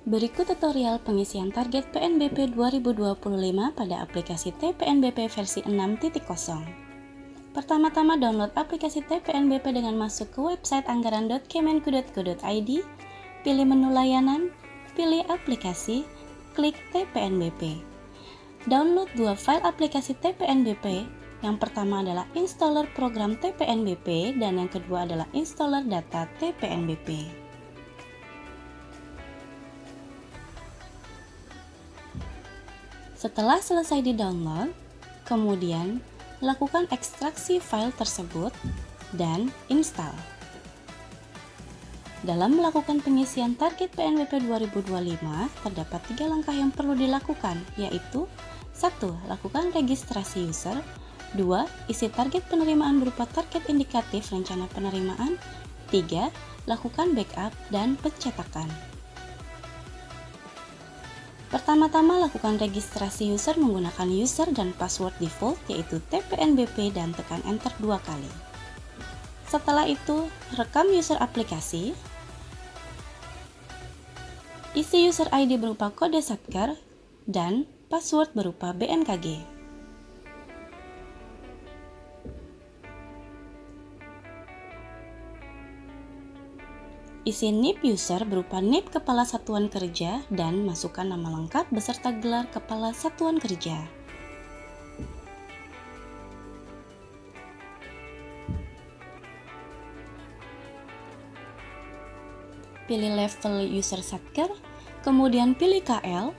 Berikut tutorial pengisian target PNBP 2025 pada aplikasi TPNBP versi 6.0. Pertama-tama download aplikasi TPNBP dengan masuk ke website anggaran.kemenku.go.id, pilih menu layanan, pilih aplikasi, klik TPNBP. Download dua file aplikasi TPNBP. Yang pertama adalah installer program TPNBP dan yang kedua adalah installer data TPNBP. Setelah selesai di-download, kemudian lakukan ekstraksi file tersebut dan install. Dalam melakukan pengisian target PNBP 2025, terdapat 3 langkah yang perlu dilakukan, yaitu 1. Lakukan registrasi user. 2. Isi target penerimaan berupa target indikatif rencana penerimaan. 3. Lakukan backup dan pencetakan. Pertama-tama lakukan registrasi user menggunakan user dan password default yaitu TPNBP dan tekan enter 2 kali. Setelah itu, rekam user aplikasi, isi user ID berupa kode Satker dan password berupa BMKG. Isi NIP user berupa NIP Kepala Satuan Kerja dan masukkan nama lengkap beserta gelar Kepala Satuan Kerja. Pilih level user Satker, kemudian pilih KL,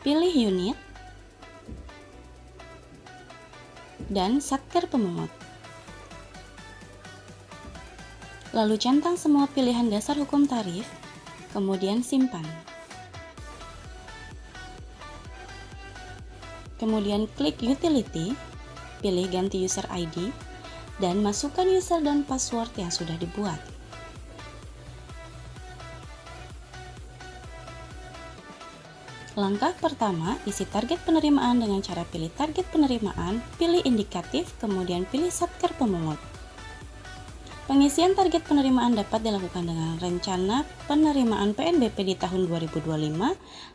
pilih unit, dan Satker pemungut. Lalu centang semua pilihan dasar hukum tarif, kemudian simpan. Kemudian klik Utility, pilih ganti user ID, dan masukkan user dan password yang sudah dibuat. Langkah pertama, isi target penerimaan dengan cara pilih target penerimaan, pilih indikatif, kemudian pilih Satker pemungut. Pengisian target penerimaan dapat dilakukan dengan rencana penerimaan PNBP di tahun 2025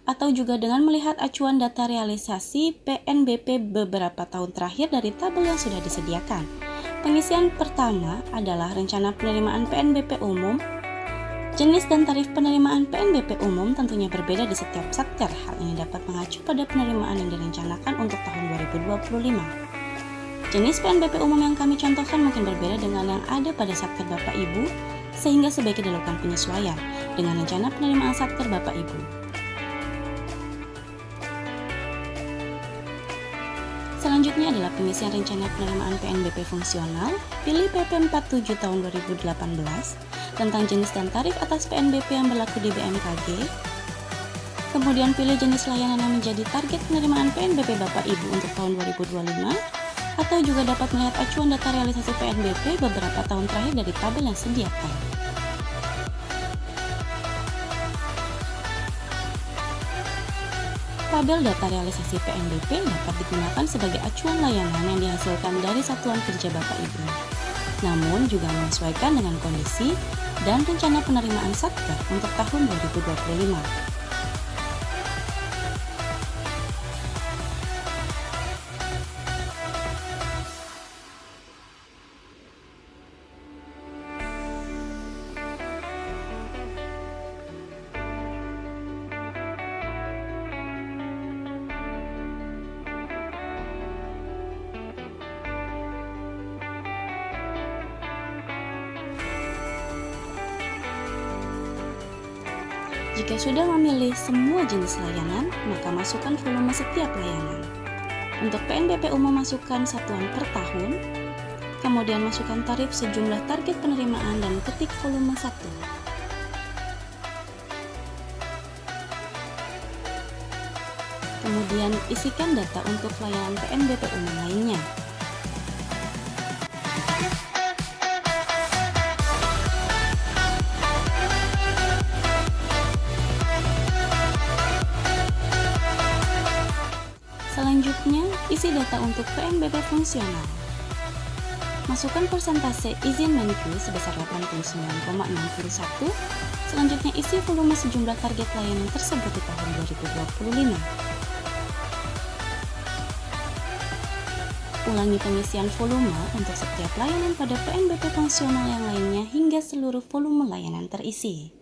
atau juga dengan melihat acuan data realisasi PNBP beberapa tahun terakhir dari tabel yang sudah disediakan. Pengisian pertama adalah rencana penerimaan PNBP umum. Jenis dan tarif penerimaan PNBP umum tentunya berbeda di setiap satker. Hal ini dapat mengacu pada penerimaan yang direncanakan untuk tahun 2025. Jenis PNBP umum yang kami contohkan mungkin berbeda dengan yang ada pada Satker Bapak Ibu, sehingga sebaiknya dilakukan penyesuaian dengan rencana penerimaan Satker Bapak Ibu. Selanjutnya adalah pengisian rencana penerimaan PNBP fungsional. Pilih PP 47 tahun 2018 tentang jenis dan tarif atas PNBP yang berlaku di BMKG. Kemudian pilih jenis layanan yang menjadi target penerimaan PNBP Bapak Ibu untuk tahun 2025. Atau juga dapat melihat acuan data realisasi PNBP beberapa tahun terakhir dari tabel yang disediakan. Tabel data realisasi PNBP dapat digunakan sebagai acuan layanan yang dihasilkan dari Satuan Kerja Bapak Ibu, namun juga menyesuaikan dengan kondisi dan rencana penerimaan Satker untuk tahun 2025. Jika sudah memilih semua jenis layanan, maka masukkan volume setiap layanan. Untuk PNBP umum masukkan satuan per tahun, kemudian masukkan tarif sejumlah target penerimaan dan ketik volume 1. Kemudian isikan data untuk layanan PNBP umum lainnya. Selanjutnya, isi data untuk PNBP fungsional. Masukkan persentase izin Menku sebesar 89,61. Selanjutnya isi volume sejumlah target layanan tersebut di tahun 2025. Ulangi pengisian volume untuk setiap layanan pada PNBP fungsional yang lainnya hingga seluruh volume layanan terisi.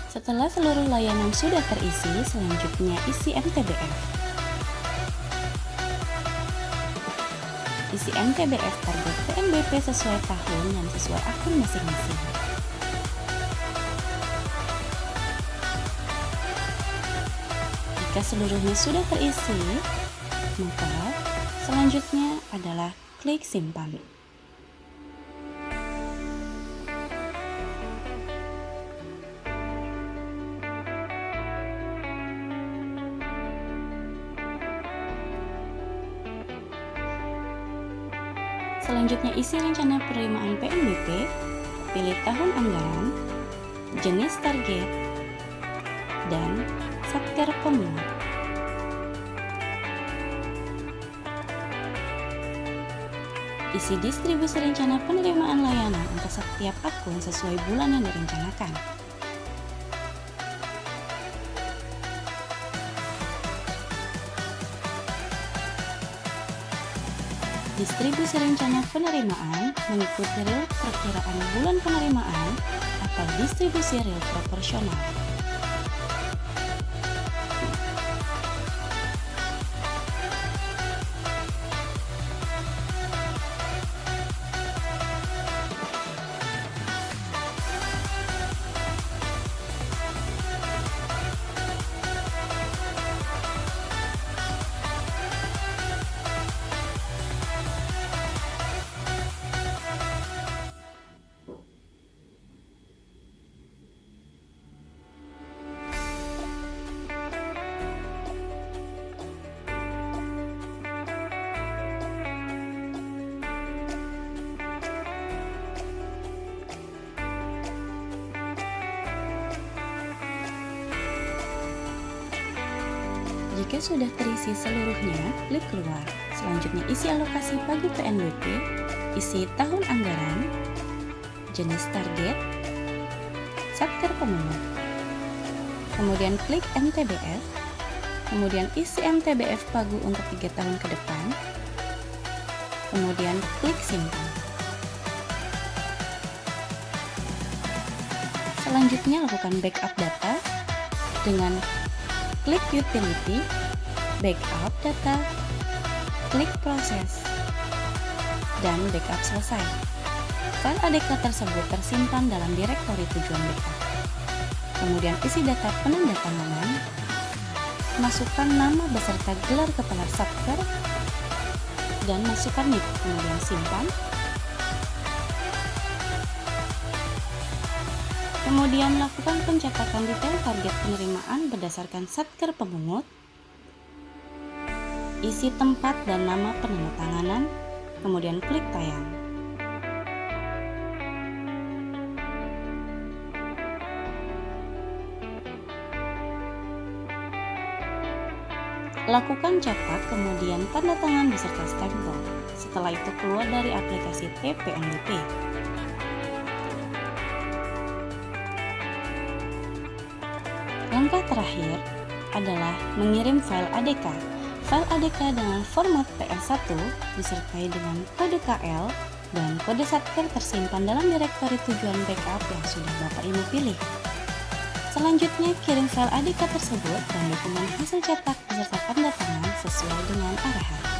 Setelah seluruh layanan sudah terisi, selanjutnya isi MTBF. Isi MTBF target PNBP sesuai tahun dan sesuai akun masing-masing. Jika seluruhnya sudah terisi, maka selanjutnya adalah klik simpan. Selanjutnya isi rencana penerimaan PNBP, pilih tahun anggaran, jenis target, dan satker pemungut. Isi distribusi rencana penerimaan layanan untuk setiap akun sesuai bulan yang direncanakan. Distribusi rencana penerimaan mengikuti real perkiraan bulan penerimaan atau distribusi real proporsional. Jika sudah terisi seluruhnya, klik keluar. Selanjutnya isi alokasi pagu PNBP, isi tahun anggaran, jenis target, satker pemungut. Kemudian klik MTBF, kemudian isi MTBF pagu untuk 3 tahun ke depan, kemudian klik simpan. Selanjutnya lakukan backup data dengan klik utility, backup data, klik proses, dan backup selesai. File ADK tersebut tersimpan dalam direktori tujuan backup. Kemudian isi data penandatanganan, masukkan nama beserta gelar kepala satker, dan masukkan NIK, kemudian simpan. Kemudian lakukan pencatatan detail target penerimaan berdasarkan satker pemungut, isi tempat dan nama penandatanganan, kemudian klik tayang. Lakukan cetak, kemudian tanda tangan beserta stempel. Setelah itu keluar dari aplikasi TPNBP. Langkah terakhir adalah mengirim file ADK. File ADK dengan format PS1 disertai dengan kode KL dan kode satker tersimpan dalam direktori tujuan backup yang sudah Bapak Ibu pilih. Selanjutnya, kirim file ADK tersebut dan dokumen hasil cetak beserta tanda tangan sesuai dengan arahan.